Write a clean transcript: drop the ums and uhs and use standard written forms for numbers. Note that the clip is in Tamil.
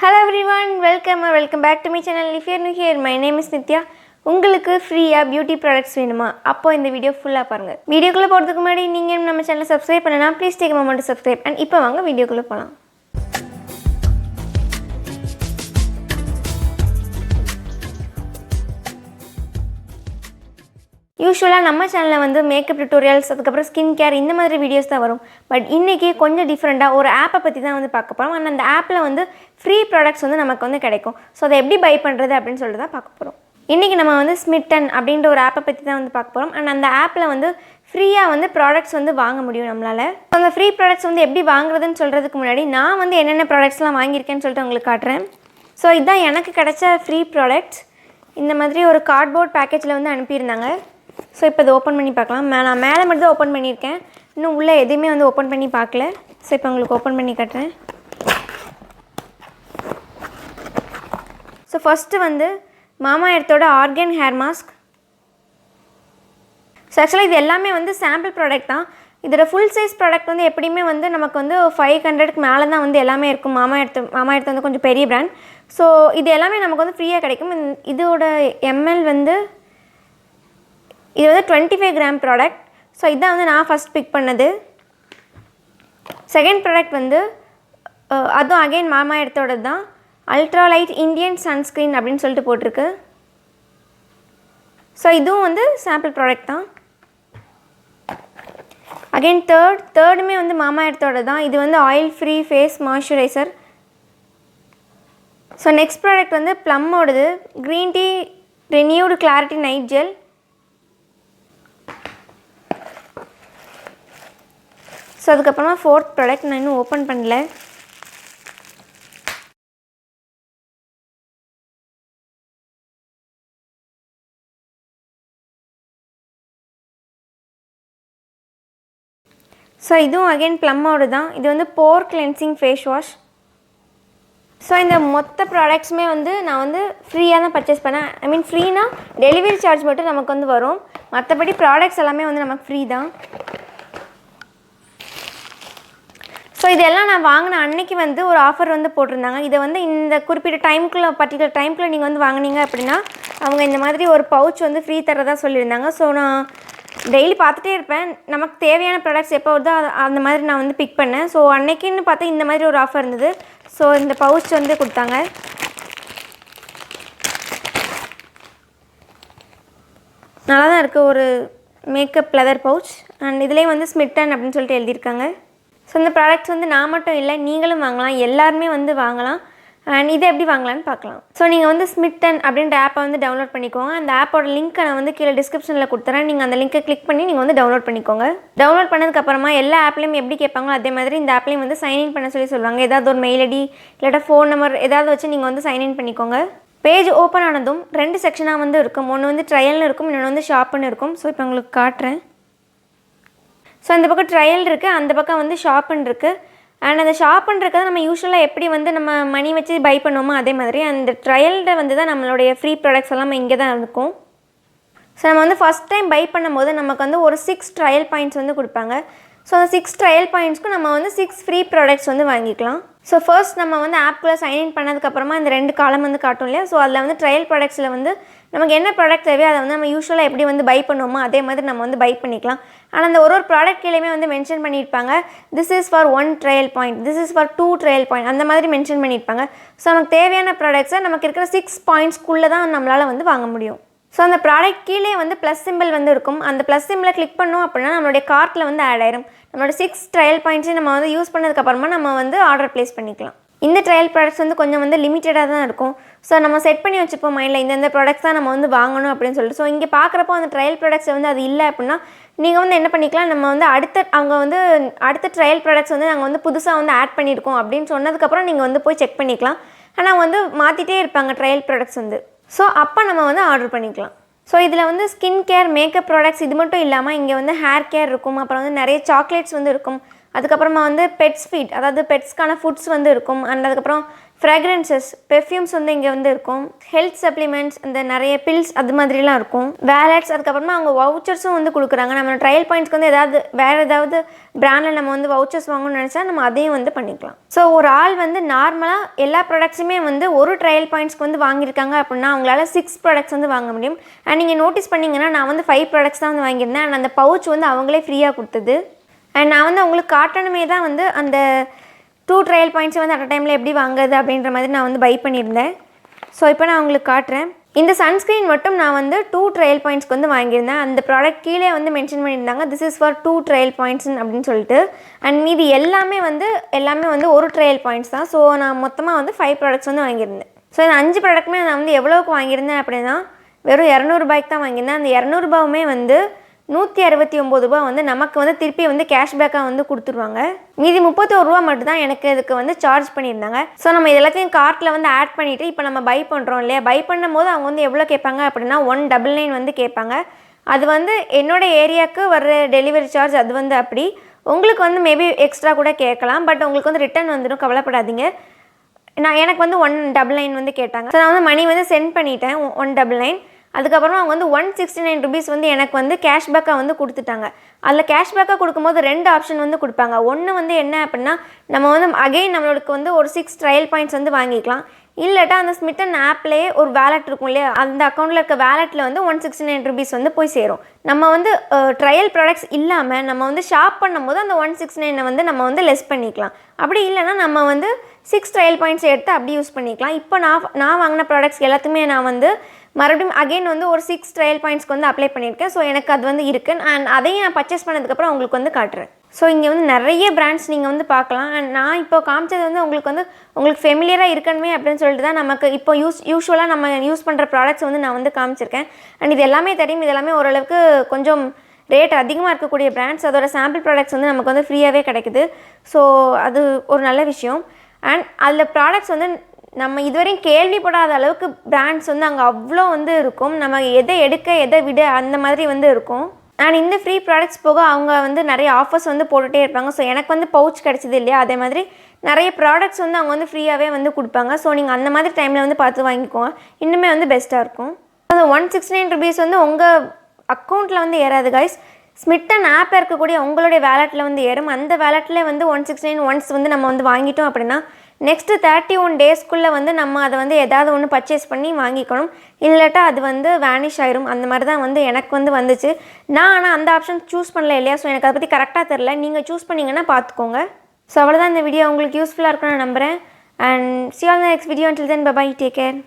Hello everyone, welcome back to my channel. If you are new here, my name is Nithya. உங்களுக்கு ஃப்ரீயா பியூட்டி ப்ராடக்ட்ஸ் வேணுமா? அப்போ இந்த வீடியோ ஃபுல்லா பாருங்க. வீடியோக்குள்ள போறதுக்கு முன்னாடி நீங்க நம்ம சேனலை சப்ஸ்கிரைப் பண்ணனா please take a moment to subscribe. and இப்போ வாங்க வீடியோக்குள்ள போலாம். யூசுவலாக நம்ம சேனலில் வந்து மேக்கப் டியூட்டோரியல்ஸ் அதுக்கப்புறம் ஸ்கின் கேர் இந்த மாதிரி வீடியோஸ் தான் வரும். பட் இன்றைக்கி கொஞ்சம் டிஃப்ரெண்ட்டாக ஒரு ஆப்பை பற்றி தான் வந்து பார்க்க போகிறோம். ஆனால் அந்த ஆப்பில் வந்து ஃப்ரீ ப்ராடக்ட்ஸ் வந்து நமக்கு வந்து கிடைக்கும். ஸோ அதை எப்படி பை பண்ணுறது அப்படின்னு சொல்லிட்டு தான் பார்க்க போகிறோம். இன்றைக்கி நம்ம வந்து Smytten அப்படின்ற ஒரு ஆப்பை பற்றி தான் வந்து பார்க்க போகிறோம். அண்ட் அந்த ஆப்பில் வந்து ஃப்ரீயாக வந்து ப்ராடக்ட்ஸ் வந்து வாங்க முடியும் நம்மளால். அந்த ஃப்ரீ ப்ராடக்ட்ஸ் வந்து எப்படி வாங்குறதுன்னு சொல்கிறதுக்கு முன்னாடி நான் வந்து என்னென்ன ப்ராடக்ட்ஸ்லாம் வாங்கியிருக்கேன்னு சொல்லிட்டு உங்களுக்கு காட்டுறேன். ஸோ இதுதான் எனக்கு கிடைச்ச ஃப்ரீ ப்ராடக்ட்ஸ். இந்த மாதிரி ஒரு கார்ட்போர்ட் பேக்கேஜில் வந்து அனுப்பியிருந்தாங்க. ஸோ இப்போ இதை ஓப்பன் பண்ணி பார்க்கலாம். நான் மேலே மட்டும் தான் ஓப்பன் பண்ணியிருக்கேன், இன்னும் உள்ளே எதுவுமே வந்து ஓப்பன் பண்ணி பார்க்கல. ஸோ இப்போ உங்களுக்கு ஓப்பன் பண்ணி காட்டுறேன். ஸோ ஃபஸ்ட்டு வந்து மாமா எர்த்தோட ஆர்கன் ஹேர் மாஸ்க். ஸோ ஆக்சுவலாக இது எல்லாமே வந்து சாம்பிள் ப்ராடக்ட் தான். இதோட ஃபுல் சைஸ் ப்ராடக்ட் வந்து எப்படியுமே வந்து நமக்கு வந்து 500க்கு மேலே தான் வந்து எல்லாமே இருக்கும். மாமா எர்த் வந்து கொஞ்சம் பெரிய பிராண்ட். ஸோ இது எல்லாமே நமக்கு வந்து ஃப்ரீயாக கிடைக்கும். இதோட எம்எல் வந்து இது வந்து 25 கிராம் ப்ராடக்ட். ஸோ இதுதான் வந்து நான் ஃபஸ்ட் பிக் பண்ணது. செகண்ட் ப்ராடக்ட் வந்து அதுவும் அகெயின் மாமா எர்த்தோட தான், அல்ட்ரா லைட் இந்தியன் சன்ஸ்க்ரீன் அப்படின்னு சொல்லிட்டு போட்டிருக்கு. ஸோ இதுவும் வந்து சாம்பிள் ப்ராடக்ட் தான். அகெயின் தேர்டுமே வந்து மாமா எர்த்தோட தான். இது வந்து oil free face moisturizer. So next product வந்து ப்ளம்மோடது green tea renewed clarity night gel. So அதுக்கப்புறமா ஃபோர்த் ப்ராடக்ட் நான் இன்னும் ஓப்பன் பண்ணல. ஸோ இதுவும் அகெயின் ப்ளம்மோடு தான். இது வந்து போர் கிளென்சிங் ஃபேஸ் வாஷ். ஸோ இந்த மொத்த ப்ராடக்ட்ஸுமே வந்து நான் வந்து ஃப்ரீயாக தான் பர்ச்சேஸ் பண்ணேன். ஐ மீன் ஃப்ரீனா டெலிவரி சார்ஜ் மட்டும் நமக்கு வந்து வரும், மற்றபடி ப்ராடக்ட்ஸ் எல்லாமே வந்து நமக்கு ஃப்ரீ தான். ஸோ இதெல்லாம் நான் வாங்கின அன்னைக்கு வந்து ஒரு ஆஃபர் வந்து போட்டிருந்தாங்க. இதை வந்து இந்த குறிப்பிட்ட பர்டிகுலர் டைமுக்குள்ளே நீங்கள் வந்து வாங்கினீங்க அப்படின்னா அவங்க இந்த மாதிரி ஒரு பவுச் வந்து ஃப்ரீ தரதா சொல்லியிருந்தாங்க. ஸோ நான் டெய்லி பார்த்துட்டே இருப்பேன், நமக்கு தேவையான ப்ராடக்ட்ஸ் எப்போ வருதோ அந்த மாதிரி நான் வந்து பிக் பண்ணேன். ஸோ அன்னைக்குன்னு பார்த்தா இந்த மாதிரி ஒரு ஆஃபர் இருந்தது. ஸோ இந்த பவுச் வந்து கொடுத்தாங்க. நல்லா தான் இருக்குது, ஒரு மேக்கப் லெதர் பவுச். அண்ட் இதுலேயும் வந்து Smytten அப்படின்னு சொல்லிட்டு எழுதியிருக்காங்க. ஸோ இந்த ப்ராடக்ட்ஸ் வந்து நான் மட்டும் இல்லை, நீங்களும் வாங்கலாம், எல்லாருமே வந்து வாங்கலாம். அண்ட் இதை எப்படி வாங்கலான்னு பார்க்கலாம். ஸோ நீங்கள் வந்து Smytten அப்படின்ற ஆப்பை வந்து டவுன்லோட் பண்ணிக்கோங்க. அந்த ஆப்போட லிங்க்கை நான் வந்து கீழே டிஸ்கிரிப்ஷனில் கொடுத்துறேன். நீங்கள் அந்த லிங்க்கை கிளிக் பண்ணி நீங்கள் வந்து டவுன்லோட் பண்ணிக்கோங்க. டவுன்லோட் பண்ணதுக்கப்புறமா எல்லா ஆப்லேயும் எப்படி கேட்பாங்களோ அதே மாதிரி இந்த ஆப்லேயும் வந்து சைன்இன் பண்ண சொல்லுவாங்க. ஏதாவது ஒரு மெயில் ஐடி இல்லாட்டா ஃபோன் நம்பர் ஏதாவது வச்சு நீங்கள் வந்து சைன்இன் பண்ணிக்கோங்க. பேஜ் ஓப்பன் ஆனதும் 2 செக்ஷனாக வந்து இருக்கும். ஒன்று வந்து ட்ரையல்னு இருக்கும், இன்னொன்று வந்து ஷாப்புன்னு இருக்கும். ஸோ இப்போ உங்களுக்கு காட்டுறேன். ஸோ இந்த பக்கம் ட்ரையல் இருக்குது, அந்த பக்கம் வந்து ஷாப்புன்னு இருக்குது. அண்ட் அந்த ஷாப்புன்னு இருக்கிறத நம்ம யூஸ்வலாக எப்படி வந்து நம்ம மணி வச்சு பை பண்ணுவோமோ அதே மாதிரி அந்த ட்ரையலில் வந்து தான் நம்மளுடைய ஃப்ரீ ப்ராடக்ட்ஸ் எல்லாம் இங்கே தான் இருக்கும். ஸோ நம்ம வந்து ஃபஸ்ட் டைம் பை பண்ணும்போது நமக்கு வந்து ஒரு 6 ட்ரையல் பாயிண்ட்ஸ் வந்து கொடுப்பாங்க. ஸோ அந்த 6 ட்ரையல் பாயிண்ட்ஸ்க்கு நம்ம வந்து 6 ஃப்ரீ ப்ராடக்ட்ஸ் வந்து வாங்கிக்கலாம். ஸோ ஃபர்ஸ்ட் நம்ம வந்து ஆப்குள்ளே சைன்இன் பண்ணதுக்கப்புறமா இந்த 2 காலம் வந்து காட்டும் இல்லையா. ஸோ அதில் வந்து ட்ரையல் ப்ராடக்ட்ஸில் வந்து நமக்கு என்ன ப்ராடக்ட் தேவையோ அதை வந்து நம்ம யூஸ்வலாக எப்படி வந்து பை பண்ணுவோமோ அதே மாதிரி நம்ம வந்து பை பண்ணிக்கலாம். ஆனால் அந்த ஒரு ப்ராடக்ட் கீழேயுமே வந்து மென்ஷன் பண்ணியிருப்பாங்க, this is for 1 trial point, this is for 2 trial point, அந்த மாதிரி மென்ஷன் பண்ணியிருப்பாங்க. ஸோ நமக்கு தேவையான ப்ராடக்ட்ஸை நமக்கு இருக்கிற 6 பாயிண்ட்ஸ்க்குள்ளே தான் நம்மளால் வந்து வாங்க முடியும். ஸோ அந்த ப்ராடக்ட் கீழே வந்து ப்ளஸ் சிம்பிள் வந்து இருக்கும். அந்த ப்ளஸ் சிம்பிளை கிளிக் பண்ணோம் அப்படின்னா நம்மளுடைய கார்ட்டில் வந்து ஆட் ஆயிரும். நம்மளோட 6 ட்ரையல் பாயிண்ட்ஸையும் நம்ம வந்து யூஸ் பண்ணதுக்கப்புறமா நம்ம வந்து ஆர்டர் ப்ளேஸ் பண்ணிக்கலாம். இந்த ட்ரையல் ப்ராடக்ட்ஸ் வந்து கொஞ்சம் வந்து லிமிட்டடாக தான் இருக்கும். ஸோ நம்ம செட் பண்ணி வச்சுப்போம் மைண்டில் இந்த ப்ராடக்ட்ஸ் தான் நம்ம வந்து வாங்கணும் அப்படின்னு சொல்லிட்டு. ஸோ இங்கே பார்க்குறப்போ அந்த ட்ரையல் ப்ராடக்ட்ஸ் வந்து அது இல்லை அப்படின்னா நீங்கள் வந்து என்ன பண்ணிக்கலாம், நம்ம வந்து அடுத்த ட்ரையல் ப்ராடக்ட்ஸ் வந்து நாங்கள் வந்து புதுசாக வந்து ஆட் பண்ணியிருக்கோம் அப்படின்னு சொன்னதுக்கப்புறம் நீங்கள் வந்து போய் செக் பண்ணிக்கலாம். ஆனால் வந்து மாற்றிட்டே இருப்பாங்க ட்ரையல் ப்ராடக்ட்ஸ் வந்து. ஸோ அப்போ நம்ம வந்து ஆர்டர் பண்ணிக்கலாம். ஸோ இதில் வந்து ஸ்கின் கேர் மேக்கப் ப்ராடக்ட்ஸ் இது மட்டும் இல்லாமல் இங்கே வந்து ஹேர் கேர் இருக்கும், அப்புறம் வந்து நிறைய சாக்லேட்ஸ் வந்து இருக்கும். அதுக்கப்புறமா வந்து பெட்ஸ் ஃபீட், அதாவது பெட்ஸ்க்கான ஃபுட்ஸ் வந்து இருக்கும். அண்ட் அதுக்கப்புறம் ஃப்ராக்ரன்சஸ் பெர்ஃப்யூம்ஸ் வந்து இங்கே வந்து இருக்கும். ஹெல்த் சப்ளிமெண்ட்ஸ், இந்த நிறைய பில்ஸ் அது மாதிரிலாம் இருக்கும். வேலட்ஸ், அதுக்கப்புறமா அவங்க வவுச்சர்ஸும் வந்து கொடுக்குறாங்க. நம்ம ட்ரையல் பாயிண்ட்ஸ்க்கு வந்து வேறு ஏதாவது பிராண்டில் நம்ம வந்து வவுச்சர்ஸ் வாங்கணும்னு நினச்சா நம்ம அதையும் வந்து பண்ணிக்கலாம். ஸோ ஒரு ஆள் வந்து நார்மலாக எல்லா ப்ராடக்ட்ஸுமே வந்து ஒரு ட்ரையல் பாயிண்ட்ஸ்க்கு வந்து வாங்கியிருக்காங்க அப்படின்னா அவங்களால 6 ப்ராடக்ட்ஸ் வந்து வாங்க முடியும். அண்ட் நீங்கள் நோட்டீஸ் பண்ணிங்கன்னா நான் வந்து 5 ப்ராடக்ட்ஸ் தான் வந்து வாங்கியிருந்தேன். அண்ட் அந்த பவுச் வந்து அவங்களே ஃப்ரீயாக கொடுத்தது. அண்ட் நான் வந்து அவங்களுக்கு காட்டணுமே தான் வந்து அந்த 2 ட்ரையல் பாயிண்ட்ஸை வந்து அட் டைமில் எப்படி வாங்குறது அப்படின்ற மாதிரி நான் வந்து பை பண்ணியிருந்தேன். ஸோ இப்போ நான் உங்களுக்கு காட்டுறேன். இந்த சன்ஸ்க்ரீன் மட்டும் நான் வந்து 2 ட்ரையல் பாயிண்ட்ஸ்க்கு வந்து வாங்கியிருந்தேன். அந்த ப்ராடக்ட் கீழே வந்து மென்ஷன் பண்ணியிருந்தாங்க, this is for 2 trial points அப்படின்னு சொல்லிட்டு. அண்ட் மீதி எல்லாமே வந்து ஒரு ட்ரையல் பாயிண்ட்ஸ் தான். ஸோ நான் மொத்தமாக வந்து 5 ப்ராடக்ட்ஸ் வந்து வாங்கியிருந்தேன். ஸோ இந்த 5 ப்ராடக்ட்டுமே நான் வந்து எவ்வளோக்கு வாங்கியிருந்தேன் அப்படின்னா வெறும் 200 ரூபாய்க்கு தான் வாங்கியிருந்தேன். அந்த 200 ரூபாவுமே வந்து 169 ரூபா வந்து நமக்கு வந்து திருப்பி வந்து கேஷ்பேக்காக வந்து கொடுத்துருவாங்க. மீதி 31 ரூபா மட்டும் தான் எனக்கு இதுக்கு வந்து சார்ஜ் பண்ணியிருந்தாங்க. ஸோ நம்ம இது எல்லாத்தையும் கார்ட்டில் வந்து ஆட் பண்ணிவிட்டு இப்போ நம்ம பை பண்ணுறோம் இல்லையா, பை பண்ணும் போது அவங்க வந்து எவ்வளோ கேட்பாங்க அப்படின்னா 199 வந்து கேட்பாங்க. அது வந்து என்னோடய ஏரியாவுக்கு வர்ற டெலிவரி சார்ஜ் அது வந்து அப்படி. உங்களுக்கு வந்து மேபி எக்ஸ்ட்ரா கூட கேட்கலாம். பட் உங்களுக்கு வந்து ரிட்டன் வந்துடும், கவலைப்படாதீங்க. எனக்கு வந்து 199 வந்து கேட்டாங்க. ஸோ நான் வந்து மணி வந்து சென்ட் பண்ணிட்டேன் 199. அதுக்கப்புறமா அவங்க வந்து 169 ருபீஸ் வந்து எனக்கு வந்து கேஷ்பேக்காக வந்து கொடுத்துட்டாங்க. அதில் கேஷ்பேக்காக கொடுக்கும்போது 2 ஆப்ஷன் வந்து கொடுப்பாங்க. ஒன்று வந்து என்ன அப்படின்னா நம்ம வந்து அகெயின் நம்மளுக்கு வந்து ஒரு 6 ட்ரையல் பாயிண்ட்ஸ் வந்து வாங்கிக்கலாம். இல்லாட்டா அந்த ஸ்மிட்டன் ஆப்லேயே ஒரு வேலட் இருக்கும் இல்லையா, அந்த அக்கௌண்ட்டில் இருக்க வேலெட்டில் வந்து 169 ருபீஸ் வந்து போய் சேரும். நம்ம வந்து ட்ரையல் ப்ராடக்ட்ஸ் இல்லாமல் நம்ம வந்து ஷாப் பண்ணும்போது அந்த 169 வந்து நம்ம வந்து லெஸ் பண்ணிக்கலாம். அப்படி இல்லைனா நம்ம வந்து 6 ட்ரையல் பாயிண்ட்ஸ் எடுத்து அப்படி யூஸ் பண்ணிக்கலாம். இப்போ நான் வாங்கின ப்ராடக்ட்ஸ் எல்லாத்துமே நான் வந்து மறுபடியும் அகெயின் வந்து ஒரு 6 ட்ரையல் பாயிண்ட்ஸ்க்கு வந்து அப்ளை பண்ணியிருக்கேன். ஸோ எனக்கு அது வந்து இருக்குது. அண்ட் அதையும் நான் பர்ச்சேஸ் பண்ணதுக்கப்புறம் உங்களுக்கு வந்து காட்டுறேன். ஸோ இங்கே வந்து நிறைய பிராண்ட்ஸ் நீங்கள் வந்து பார்க்கலாம். அண்ட் நான் இப்போ காமிச்சது வந்து உங்களுக்கு ஃபெமிலியராக இருக்கணுமே அப்படின்னு சொல்லிட்டு தான் நமக்கு இப்போ யூஸ்வலாக நம்ம யூஸ் பண்ணுற ப்ராடக்ட்ஸ் வந்து நான் வந்து காமிச்சிருக்கேன். அண்ட் இது எல்லாமே தெரியும், இது எல்லாமே ஓரளவுக்கு கொஞ்சம் ரேட் அதிகமாக இருக்கக்கூடிய பிராண்ட்ஸ். அதோட சாம்பிள் ப்ராடக்ட்ஸ் வந்து நமக்கு வந்து ஃப்ரீயாகவே கிடைக்குது. ஸோ அது ஒரு நல்ல விஷயம். அண்ட் அதில் ப்ராடக்ட்ஸ் வந்து நம்ம இதுவரையும் கேள்விப்படாத அளவுக்கு பிராண்ட்ஸ் வந்து அங்கே அவ்வளோ வந்து இருக்கும். நம்ம எதை எடுக்க எதை விட அந்த மாதிரி வந்து இருக்கும். அண்ட் இந்த ஃப்ரீ ப்ராடக்ட்ஸ் போக அவங்க வந்து நிறைய ஆஃபர்ஸ் வந்து போட்டுகிட்டே இருப்பாங்க. ஸோ எனக்கு வந்து பவுச் கிடச்சிது இல்லையா, அதே மாதிரி நிறைய ப்ராடக்ட்ஸ் வந்து அவங்க வந்து ஃப்ரீயாகவே வந்து கொடுப்பாங்க. ஸோ நீங்கள் அந்த மாதிரி டைமில் வந்து பார்த்து வாங்கிக்கோங்க, இன்னுமே வந்து பெஸ்ட்டாக இருக்கும். அந்த 169 ருபீஸ் வந்து உங்கள் அக்கௌண்ட்டில் வந்து ஏறாது கைஸ். ஸ்மிட்டன் ஆப்பில் இருக்கக்கூடிய உங்களுடைய வேலெட்டில் வந்து ஏறும். அந்த வேலெட்டில் வந்து 169 ஒன்ஸ் வந்து நம்ம வந்து வாங்கிட்டோம் அப்படின்னா நெக்ஸ்ட்டு 31 டேஸ்க்குள்ளே வந்து நம்ம அதை வந்து ஏதாவது ஒன்று பர்ச்சேஸ் பண்ணி வாங்கிக்கணும். இல்லாட்டா அது வந்து வேனிஷ் ஆயிரும். அந்த மாதிரி தான் வந்து எனக்கு வந்து வந்துச்சு. நான் ஆனால் அந்த ஆப்ஷன் சூஸ் பண்ணல இல்லையா, ஸோ எனக்கு அதை பற்றி கரெக்டாக தெரில. நீங்கள் சூஸ் பண்ணிங்கன்னா பார்த்துக்கோங்க. ஸோ அவ்வளோதான், இந்த வீடியோ உங்களுக்கு யூஸ்ஃபுல்லாக இருக்குன்னு நான் நம்புகிறேன். And see you on the next video. Until then, bye bye, take care.